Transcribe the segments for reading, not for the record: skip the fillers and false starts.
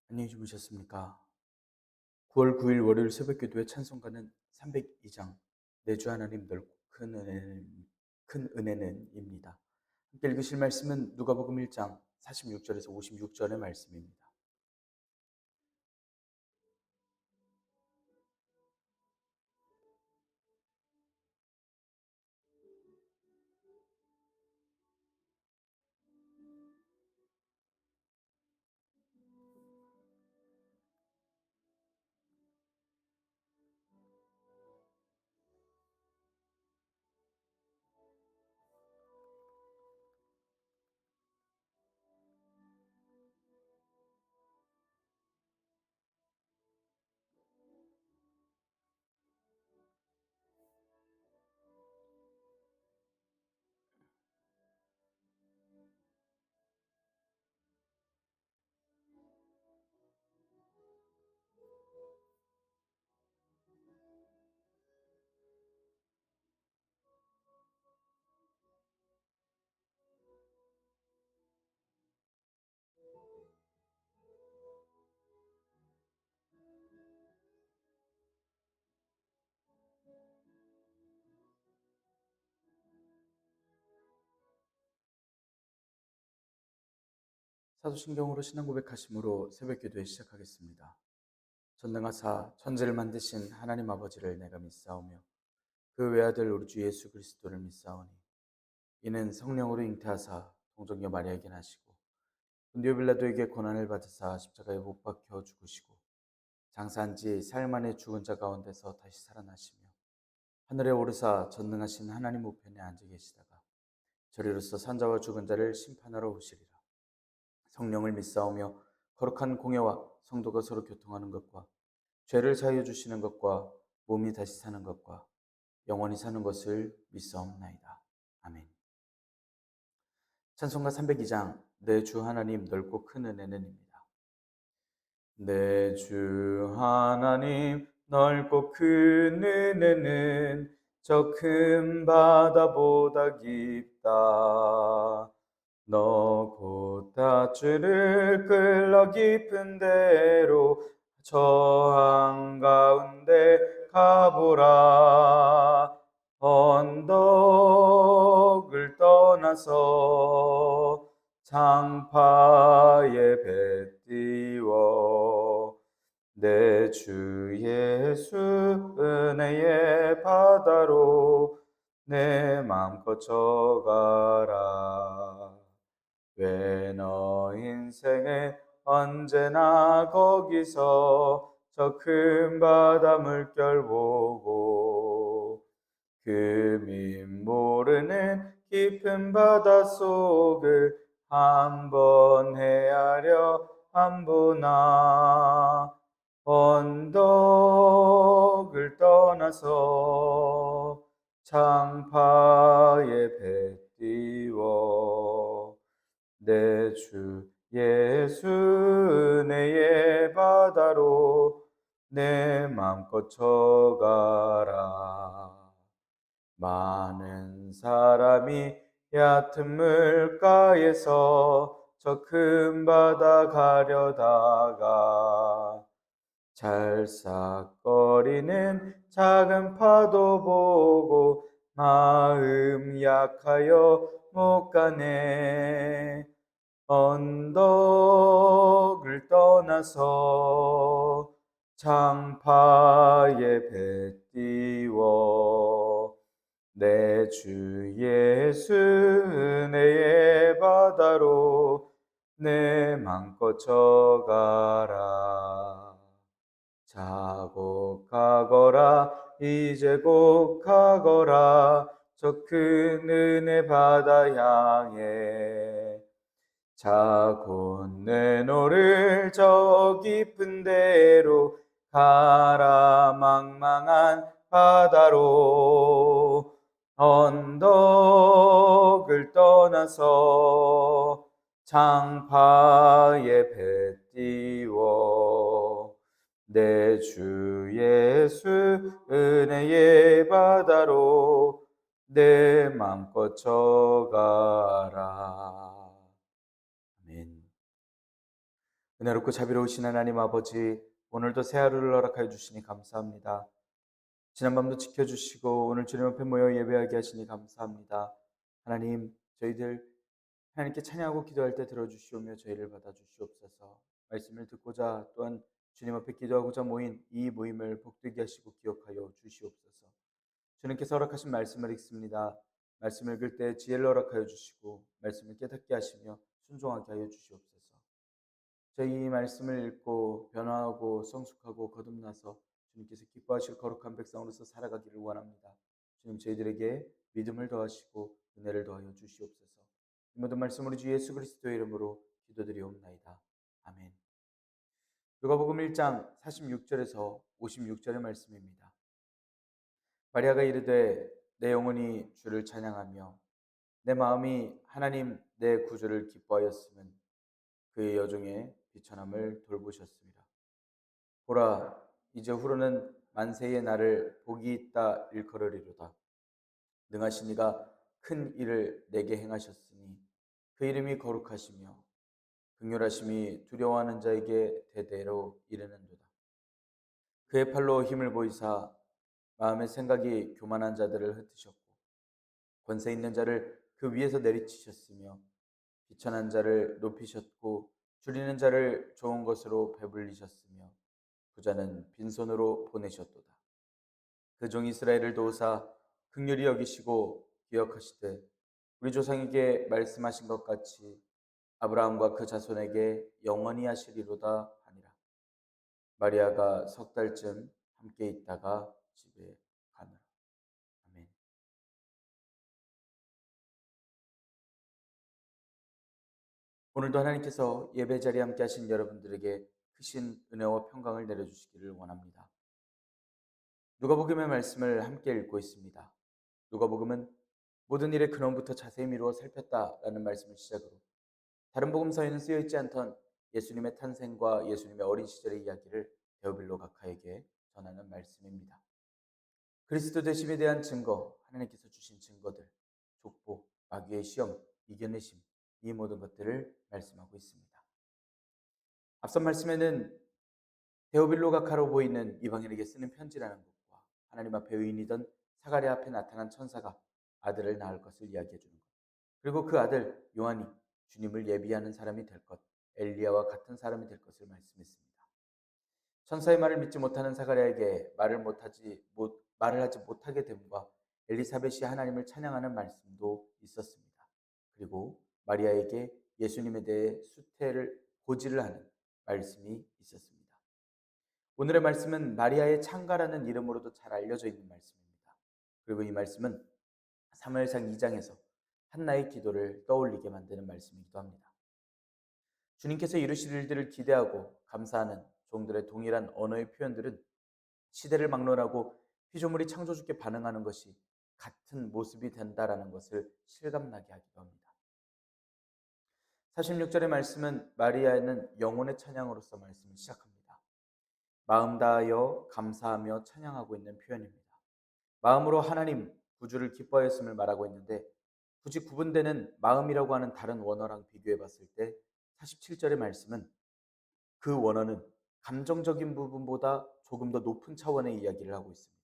안녕히 주무셨습니까? 9월 9일 월요일 새벽기도의 찬송가는 302장 내 주 하나님 넓고 큰 은혜는입니다. 함께 읽으실 말씀은 누가복음 1장 46절에서 56절의 말씀입니다. 사도신경으로 신앙 고백하심으로 새벽기도에 시작하겠습니다. 전능하사 천지를 만드신 하나님 아버지를 내가 믿사오며 그 외아들 우리 주 예수 그리스도를 믿사오니 이는 성령으로 잉태하사 동정녀 마리아에게 나시고 본디오 빌라도에게 고난을 받으사 십자가에 못 박혀 죽으시고 장사한 지 사흘 만에 죽은 자 가운데서 다시 살아나시며 하늘에 오르사 전능하신 하나님 우편에 앉아 계시다가 저리로서 산자와 죽은 자를 심판하러 오시리라. 성령을 믿사오며 거룩한 공예와 성도가 서로 교통하는 것과 죄를 사하여 주시는 것과 몸이 다시 사는 것과 영원히 사는 것을 믿사옵나이다. 아멘. 찬송가 302장 내 주 하나님 넓고 큰 은혜는입니다. 내 주 하나님 넓고 큰 은혜는 저 큰 바다보다 깊다. 너 곧 닷줄을 끌러 깊은 데로 저 한가운데 가보라. 언덕을 떠나서 장파에 배 띄워 내 주 예수 은혜의 바다로 내 맘껏 져가라. 왜 너 인생에 언제나 거기서 저 큰 바다 물결 보고 그 민 모르는 깊은 바다 속을 한번 헤아려 안 보나. 언덕을 떠나서 창파에 배 띄워 내 주 예수 은혜의 바다로 내 맘껏 져가라. 많은 사람이 얕은 물가에서 저 큰 바다 가려다가 찰싹거리는 작은 파도 보고 마음 약하여 못 가네. 언덕을 떠나서 창파에 배 띄워 내 주 예수 은혜의 바다로 내 맘껏 져가라. 자고 가거라 이제 곧 가거라 저 큰 은혜 바다 향해. 자 곧 내 노를 저 깊은 데로 가라. 망망한 바다로 언덕을 떠나서 장파에 배 띄워 내 주 예수 은혜의 바다로 내 맘껏 져가라. 아멘. 은혜롭고 자비로우신 하나님 아버지, 오늘도 새 하루를 허락하여 주시니 감사합니다. 지난밤도 지켜주시고 오늘 주님 앞에 모여 예배하게 하시니 감사합니다. 하나님, 저희들 하나님께 찬양하고 기도할 때 들어주시오며 저희를 받아주시옵소서. 말씀을 듣고자 또한 주님 앞에 기도하고자 모인 이 모임을 복되게 하시고 기억하여 주시옵소서. 주님께서 허락하신 말씀을 읽습니다. 말씀을 읽을 때 지혜를 허락하여 주시고 말씀을 깨닫게 하시며 순종하게 하여 주시옵소서. 저희 이 말씀을 읽고 변화하고 성숙하고 거듭나서 주님께서 기뻐하실 거룩한 백성으로서 살아가기를 원합니다. 주님, 저희들에게 믿음을 더하시고 은혜를 더하여 주시옵소서. 이 모든 말씀 우리 주 예수 그리스도의 이름으로 기도드리옵나이다. 아멘. 누가복음 1장 46절에서 56절의 말씀입니다. 마리아가 이르되 내 영혼이 주를 찬양하며 내 마음이 하나님 내 구주를 기뻐하였음은 그의 여종의 비천함을 돌보셨습니다. 보라, 이제 후로는 만세의 날을 복이 있다 일컬으리로다. 능하신 이가 큰 일을 내게 행하셨으니 그 이름이 거룩하시며 긍휼하심이 두려워하는 자에게 대대로 이르는도다. 그의 팔로 힘을 보이사 마음의 생각이 교만한 자들을 흩으셨고 권세 있는 자를 그 위에서 내리치셨으며 비천한 자를 높이셨고 줄이는 자를 좋은 것으로 배불리셨으며 부자는 빈손으로 보내셨도다. 그 종 이스라엘을 도우사 긍휼히 여기시고 기억하시되 우리 조상에게 말씀하신 것 같이 아브라함과 그 자손에게 영원히 하시리로다 하니라. 마리아가 석 달쯤 함께 있다가 집에 가느라. 아멘. 오늘도 하나님께서 예배 자리에 함께 하신 여러분들에게 크신 은혜와 평강을 내려주시기를 원합니다. 누가복음의 말씀을 함께 읽고 있습니다. 누가복음은 모든 일의 근원부터 자세히 미루어 살폈다라는 말씀을 시작으로 다른 복음서에는 쓰여 있지 않던 예수님의 탄생과 예수님의 어린 시절의 이야기를 데오빌로 각하에게 전하는 말씀입니다. 그리스도 되심에 대한 증거, 하나님께서 주신 증거들, 족보, 마귀의 시험, 이겨내심, 이 모든 것들을 말씀하고 있습니다. 앞선 말씀에는 데오빌로 각하로 보이는 이방인에게 쓰는 편지라는 것과 하나님 앞에 의인이던 사가랴 앞에 나타난 천사가 아들을 낳을 것을 이야기해 주는 것, 그리고 그 아들 요한이 주님을 예비하는 사람이 될 것, 엘리야와 같은 사람이 될 것을 말씀했습니다. 천사의 말을 믿지 못하는 사가랴에게 말을 하지 못하게 됨과 엘리사벳이 하나님을 찬양하는 말씀도 있었습니다. 그리고 마리아에게 예수님에 대해 수태를 고지를 하는 말씀이 있었습니다. 오늘의 말씀은 마리아의 창가라는 이름으로도 잘 알려져 있는 말씀입니다. 그리고 이 말씀은 사무엘상 2장에서 한나의 기도를 떠올리게 만드는 말씀이기도 합니다. 주님께서 이루실 일들을 기대하고 감사하는 종들의 동일한 언어의 표현들은 시대를 막론하고 피조물이 창조주께 반응하는 것이 같은 모습이 된다라는 것을 실감나게 하기도 합니다. 46절의 말씀은 마리아는 영혼의 찬양으로서 말씀을 시작합니다. 마음 다하여 감사하며 찬양하고 있는 표현입니다. 마음으로 하나님 구주를 기뻐하였음을 말하고 있는데 굳이 구분되는 마음이라고 하는 다른 원어랑 비교해 봤을 때 47절의 말씀은 그 원어는 감정적인 부분보다 조금 더 높은 차원의 이야기를 하고 있습니다.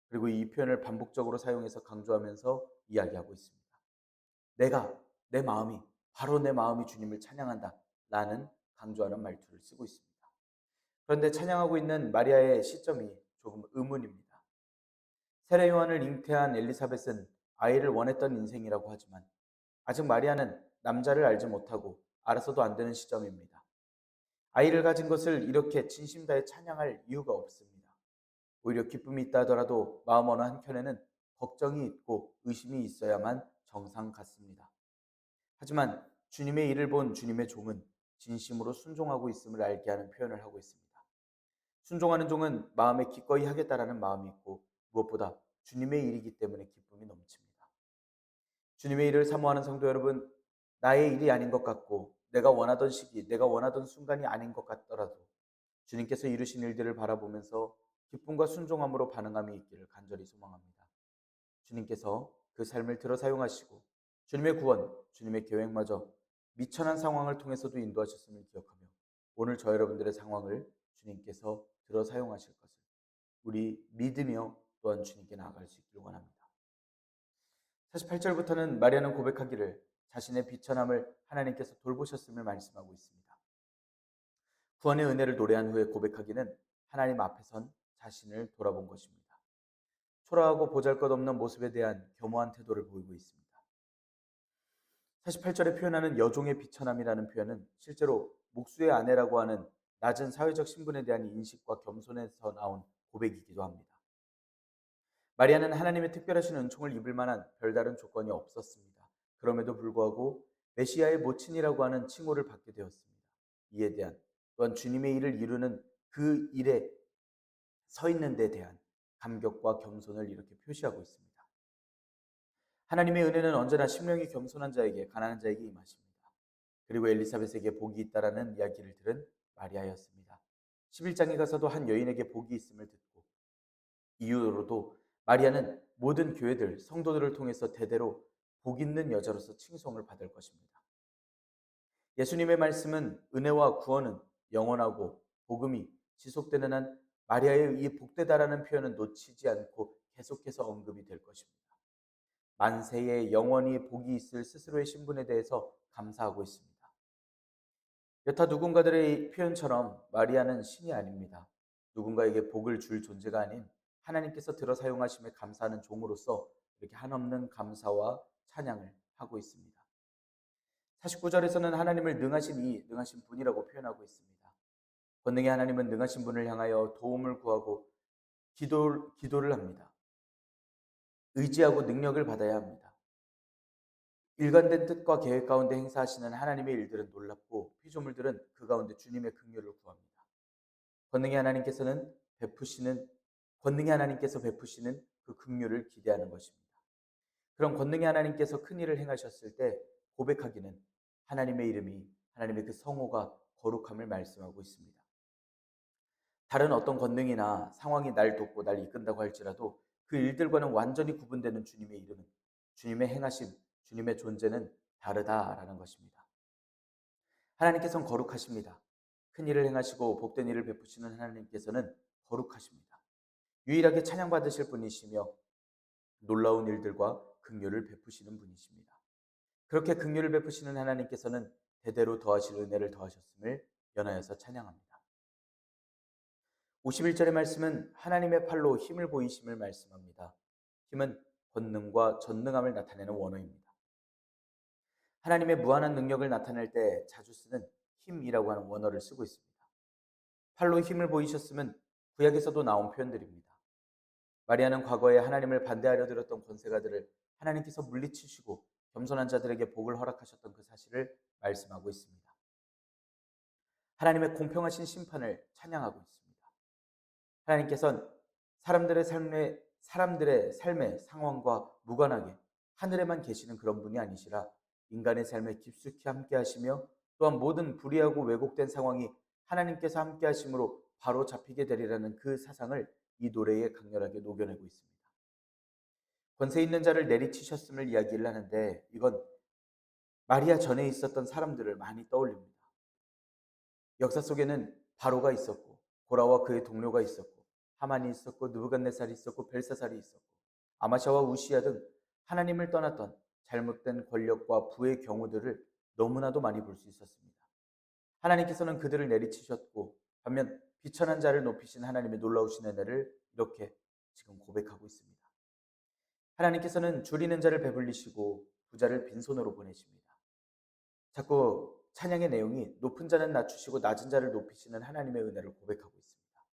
그리고 이 표현을 반복적으로 사용해서 강조하면서 이야기하고 있습니다. 내 마음이, 바로 내 마음이 주님을 찬양한다 라는 강조하는 말투를 쓰고 있습니다. 그런데 찬양하고 있는 마리아의 시점이 조금 의문입니다. 세례 요한을 잉태한 엘리사벳은 아이를 원했던 인생이라고 하지만 아직 마리아는 남자를 알지 못하고 알아서도 안 되는 시점입니다. 아이를 가진 것을 이렇게 진심 다해 찬양할 이유가 없습니다. 오히려 기쁨이 있다 하더라도 마음 어느 한켠에는 걱정이 있고 의심이 있어야만 정상 같습니다. 하지만 주님의 일을 본 주님의 종은 진심으로 순종하고 있음을 알게 하는 표현을 하고 있습니다. 순종하는 종은 마음에 기꺼이 하겠다라는 마음이 있고 무엇보다 주님의 일이기 때문에 기쁨이 넘칩니다. 주님의 일을 사모하는 성도 여러분, 나의 일이 아닌 것 같고 내가 원하던 시기, 내가 원하던 순간이 아닌 것 같더라도 주님께서 이루신 일들을 바라보면서 기쁨과 순종함으로 반응함이 있기를 간절히 소망합니다. 주님께서 그 삶을 들어 사용하시고 주님의 구원, 주님의 계획마저 미천한 상황을 통해서도 인도하셨음을 기억하며 오늘 저 여러분들의 상황을 주님께서 들어 사용하실 것을 우리 믿으며 또한 주님께 나아갈 수 있기를 원합니다. 48절부터는 마리아는 고백하기를 자신의 비천함을 하나님께서 돌보셨음을 말씀하고 있습니다. 구원의 은혜를 노래한 후에 고백하기는 하나님 앞에선 자신을 돌아본 것입니다. 초라하고 보잘것없는 모습에 대한 겸허한 태도를 보이고 있습니다. 48절에 표현하는 여종의 비천함이라는 표현은 실제로 목수의 아내라고 하는 낮은 사회적 신분에 대한 인식과 겸손에서 나온 고백이기도 합니다. 마리아는 하나님의 특별하신 은총을 입을 만한 별다른 조건이 없었습니다. 그럼에도 불구하고 메시아의 모친이라고 하는 칭호를 받게 되었습니다. 이에 대한 또한 주님의 일을 이루는 그 일에 서 있는 데 대한 감격과 겸손을 이렇게 표시하고 있습니다. 하나님의 은혜는 언제나 심령이 겸손한 자에게, 가난한 자에게 임하십니다. 그리고 엘리사벳에게 복이 있다라는 이야기를 들은 마리아였습니다. 11장에 가서도 한 여인에게 복이 있음을 듣고 이후로도 마리아는 모든 교회들, 성도들을 통해서 대대로 복 있는 여자로서 칭송을 받을 것입니다. 예수님의 말씀은 은혜와 구원은 영원하고 복음이 지속되는 한 마리아의 이 복되다라는 표현은 놓치지 않고 계속해서 언급이 될 것입니다. 만세에 영원히 복이 있을 스스로의 신분에 대해서 감사하고 있습니다. 여타 누군가들의 표현처럼 마리아는 신이 아닙니다. 누군가에게 복을 줄 존재가 아닌 하나님께서 들어 사용하심에 감사하는 종으로서 이렇게 한없는 감사와 찬양을 하고 있습니다. 49절에서는 하나님을 능하신 분이라고 표현하고 있습니다. 권능의 하나님은 능하신 분을 향하여 도움을 구하고 기도를 합니다. 의지하고 능력을 받아야 합니다. 일관된 뜻과 계획 가운데 행사하시는 하나님의 일들은 놀랍고 피조물들은 그 가운데 주님의 긍휼을 구합니다. 권능의 하나님께서 베푸시는 그 긍휼을 기대하는 것입니다. 그럼 권능의 하나님께서 큰 일을 행하셨을 때 고백하기는 하나님의 이름이, 하나님의 그 성호가 거룩함을 말씀하고 있습니다. 다른 어떤 권능이나 상황이 날 돕고 날 이끈다고 할지라도 그 일들과는 완전히 구분되는 주님의 이름은, 주님의 행하심, 주님의 존재는 다르다라는 것입니다. 하나님께서는 거룩하십니다. 큰 일을 행하시고 복된 일을 베푸시는 하나님께서는 거룩하십니다. 유일하게 찬양받으실 분이시며 놀라운 일들과 긍휼을 베푸시는 분이십니다. 그렇게 긍휼을 베푸시는 하나님께서는 대대로 더하실 은혜를 더하셨음을 연하여서 찬양합니다. 51절의 말씀은 하나님의 팔로 힘을 보이심을 말씀합니다. 힘은 권능과 전능함을 나타내는 원어입니다. 하나님의 무한한 능력을 나타낼 때 자주 쓰는 힘이라고 하는 원어를 쓰고 있습니다. 팔로 힘을 보이셨으면 구약에서도 나온 표현들입니다. 마리아는 과거에 하나님을 반대하려 들었던 권세가들을 하나님께서 물리치시고 겸손한 자들에게 복을 허락하셨던 그 사실을 말씀하고 있습니다. 하나님의 공평하신 심판을 찬양하고 있습니다. 하나님께서는 사람들의 삶의 상황과 무관하게 하늘에만 계시는 그런 분이 아니시라 인간의 삶에 깊숙이 함께 하시며 또한 모든 불의하고 왜곡된 상황이 하나님께서 함께 하심으로 바로 잡히게 되리라는 그 사상을 이 노래에 강렬하게 녹여내고 있습니다. 권세 있는 자를 내리치셨음을 이야기를 하는데 이건 마리아 전에 있었던 사람들을 많이 떠올립니다. 역사 속에는 바로가 있었고 고라와 그의 동료가 있었고 하만이 있었고 느부갓네살이 있었고 벨사살이 있었고 아마샤와 우시야 등 하나님을 떠났던 잘못된 권력과 부의 경우들을 너무나도 많이 볼 수 있었습니다. 하나님께서는 그들을 내리치셨고 반면 비천한 자를 높이신 하나님의 놀라우신 은혜를 이렇게 지금 고백하고 있습니다. 하나님께서는 줄이는 자를 배불리시고 부자를 빈손으로 보내십니다. 자꾸 찬양의 내용이 높은 자는 낮추시고 낮은 자를 높이시는 하나님의 은혜를 고백하고 있습니다.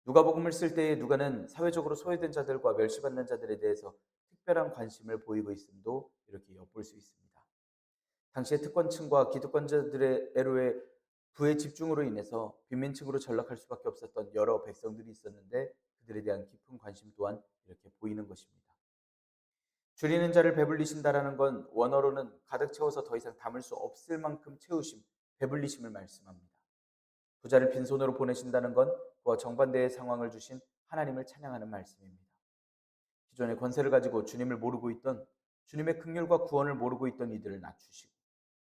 누가복음을 쓸 때에 누가는 사회적으로 소외된 자들과 멸시받는 자들에 대해서 특별한 관심을 보이고 있음도 이렇게 엿볼 수 있습니다. 당시의 특권층과 기득권자들의 애로의 부의 집중으로 인해서 빈민층으로 전락할 수밖에 없었던 여러 백성들이 있었는데 그들에 대한 깊은 관심 또한 이렇게 보이는 것입니다. 줄이는 자를 배불리신다라는 건 원어로는 가득 채워서 더 이상 담을 수 없을 만큼 채우심, 배불리심을 말씀합니다. 부자를 빈손으로 보내신다는 건 그와 정반대의 상황을 주신 하나님을 찬양하는 말씀입니다. 기존의 권세를 가지고 주님을 모르고 있던, 주님의 긍휼과 구원을 모르고 있던 이들을 낮추시고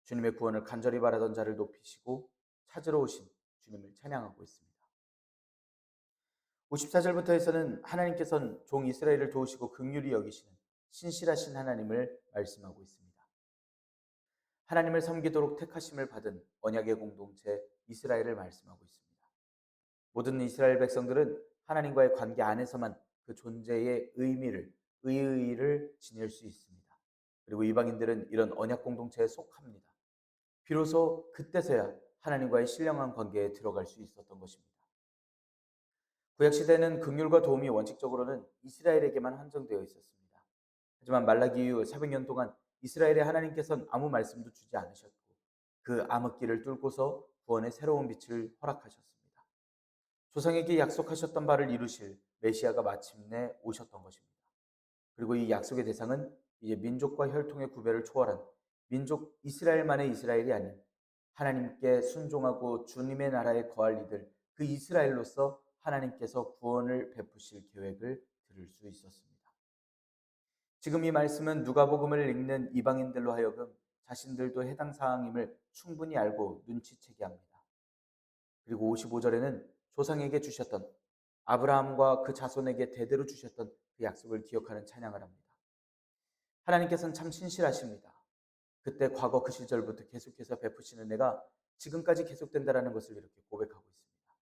주님의 구원을 간절히 바라던 자를 높이시고 찾으러 오신 주님을 찬양하고 있습니다. 54절부터에서는 하나님께서는 종 이스라엘을 도우시고 긍휼히 여기시는 신실하신 하나님을 말씀하고 있습니다. 하나님을 섬기도록 택하심을 받은 언약의 공동체 이스라엘을 말씀하고 있습니다. 모든 이스라엘 백성들은 하나님과의 관계 안에서만 그 존재의 의의를 지닐 수 있습니다. 그리고 이방인들은 이런 언약 공동체에 속합니다. 비로소 그때서야 하나님과의 신령한 관계에 들어갈 수 있었던 것입니다. 구약시대는 긍휼과 도움이 원칙적으로는 이스라엘에게만 한정되어 있었습니다. 하지만 말라기 이후 400년 동안 이스라엘의 하나님께서는 아무 말씀도 주지 않으셨고 그 암흑기를 뚫고서 구원의 새로운 빛을 허락하셨습니다. 조상에게 약속하셨던 바를 이루실 메시아가 마침내 오셨던 것입니다. 그리고 이 약속의 대상은 이제 민족과 혈통의 구별을 초월한 민족 이스라엘만의 이스라엘이 아닌 하나님께 순종하고 주님의 나라에 거할 이들 그 이스라엘로서 하나님께서 구원을 베푸실 계획을 들을 수 있었습니다. 지금 이 말씀은 누가복음을 읽는 이방인들로 하여금 자신들도 해당 사항임을 충분히 알고 눈치채게 합니다. 그리고 55절에는 조상에게 주셨던 아브라함과 그 자손에게 대대로 주셨던 그 약속을 기억하는 찬양을 합니다. 하나님께서는 참 신실하십니다. 그때 과거 그 시절부터 계속해서 베푸시는 애가 지금까지 계속된다는 것을 이렇게 고백하고 있습니다.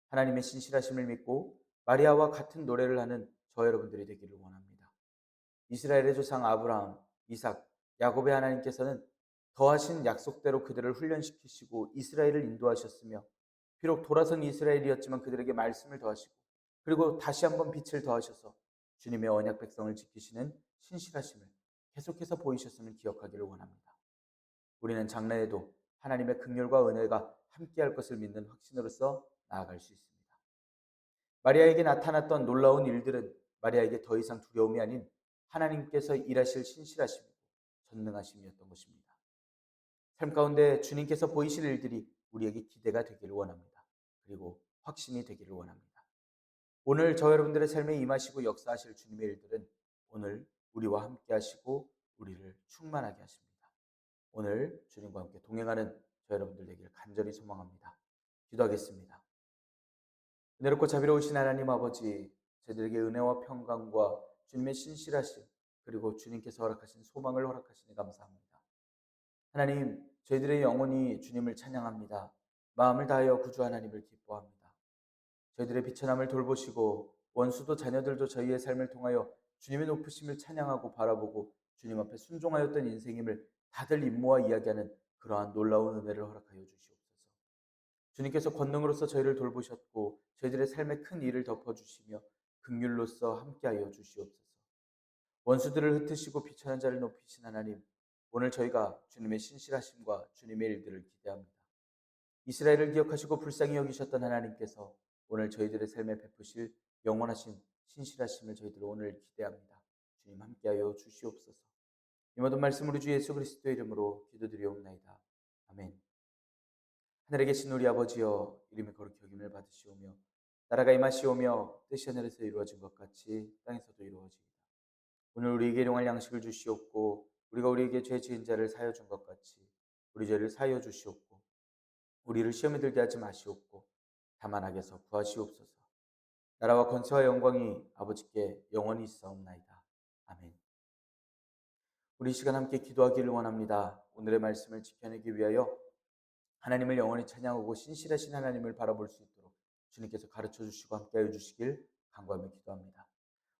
하나님의 신실하심을 믿고 마리아와 같은 노래를 하는 저 여러분들이 되기를 원합니다. 이스라엘의 조상 아브라함, 이삭, 야곱의 하나님께서는 더하신 약속대로 그들을 훈련시키시고 이스라엘을 인도하셨으며 비록 돌아선 이스라엘이었지만 그들에게 말씀을 더하시고 그리고 다시 한번 빛을 더하셔서 주님의 언약 백성을 지키시는 신실하심을 계속해서 보이셨음을 기억하기를 원합니다. 우리는 장래에도 하나님의 긍휼과 은혜가 함께할 것을 믿는 확신으로서 나아갈 수 있습니다. 마리아에게 나타났던 놀라운 일들은 마리아에게 더 이상 두려움이 아닌 하나님께서 일하실 신실하심이고 전능하심이었던 것입니다. 삶 가운데 주님께서 보이실 일들이 우리에게 기대가 되기를 원합니다. 그리고 확신이 되기를 원합니다. 오늘 저 여러분들의 삶에 임하시고 역사하실 주님의 일들은 오늘 우리와 함께 하시고 우리를 충만하게 하십니다. 오늘 주님과 함께 동행하는 저 여러분들 되기를 간절히 소망합니다. 기도하겠습니다. 은혜롭고 자비로우신 하나님 아버지, 저희들에게 은혜와 평강과 주님의 신실하심 그리고 주님께서 허락하신 소망을 허락하시니 감사합니다. 하나님, 저희들의 영혼이 주님을 찬양합니다. 마음을 다하여 구주 하나님을 기뻐합니다. 저희들의 비천함을 돌보시고 원수도 자녀들도 저희의 삶을 통하여 주님의 높으심을 찬양하고 바라보고 주님 앞에 순종하였던 인생임을 다들 임모와 이야기하는 그러한 놀라운 은혜를 허락하여 주시옵소서. 주님께서 권능으로서 저희를 돌보셨고 저희들의 삶에 큰 일을 덮어주시며 긍휼로서 함께하여 주시옵소서. 원수들을 흩으시고 비천한 자를 높이신 하나님, 오늘 저희가 주님의 신실하심과 주님의 일들을 기대합니다. 이스라엘을 기억하시고 불쌍히 여기셨던 하나님께서 오늘 저희들의 삶에 베푸실 영원하신 신실하심을 저희들 오늘 기대합니다. 주님 함께하여 주시옵소서. 이 모든 말씀 우리 주 예수 그리스도의 이름으로 기도드리옵나이다. 아멘. 하늘에 계신 우리 아버지여, 이름이 거룩히 여김을 받으시오며 나라가 임하시오며 뜻이 하늘에서 이루어진 것 같이 땅에서도 이루어지이다. 오늘 우리에게 일용할 양식을 주시옵고 우리가 우리에게 죄 지은 자를 사하여 준 것 같이 우리 죄를 사하여 주시옵고 우리를 시험에 들게 하지 마시옵고 다만 악에서 구하시옵소서. 나라와 권세와 영광이 아버지께 영원히 있사옵나이다. 아멘. 우리 이 시간 함께 기도하기를 원합니다. 오늘의 말씀을 지켜내기 위하여 하나님을 영원히 찬양하고 신실하신 하나님을 바라볼 수 있도록 주님께서 가르쳐 주시고 함께하여 주시길 간구하며 기도합니다.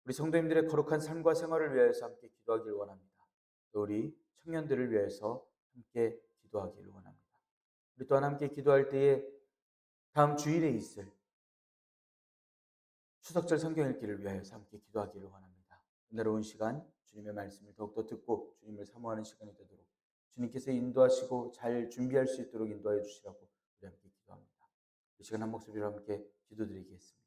우리 성도님들의 거룩한 삶과 생활을 위하여서 함께 기도하기를 원합니다. 또 우리 청년들을 위해서 함께 기도하기를 원합니다. 우리 또한 함께 기도할 때에 다음 주일에 있을 추석절 성경 읽기를 위하여서 함께 기도하기를 원합니다. 은혜로운 시간, 주님의 말씀을 더욱더 듣고 주님을 사모하는 시간이 되도록 주님께서 인도하시고 잘 준비할 수 있도록 인도하여 주시라고 우리 함께 기도합니다. 이 시간 한 목소리로 함께 기도드리겠습니다.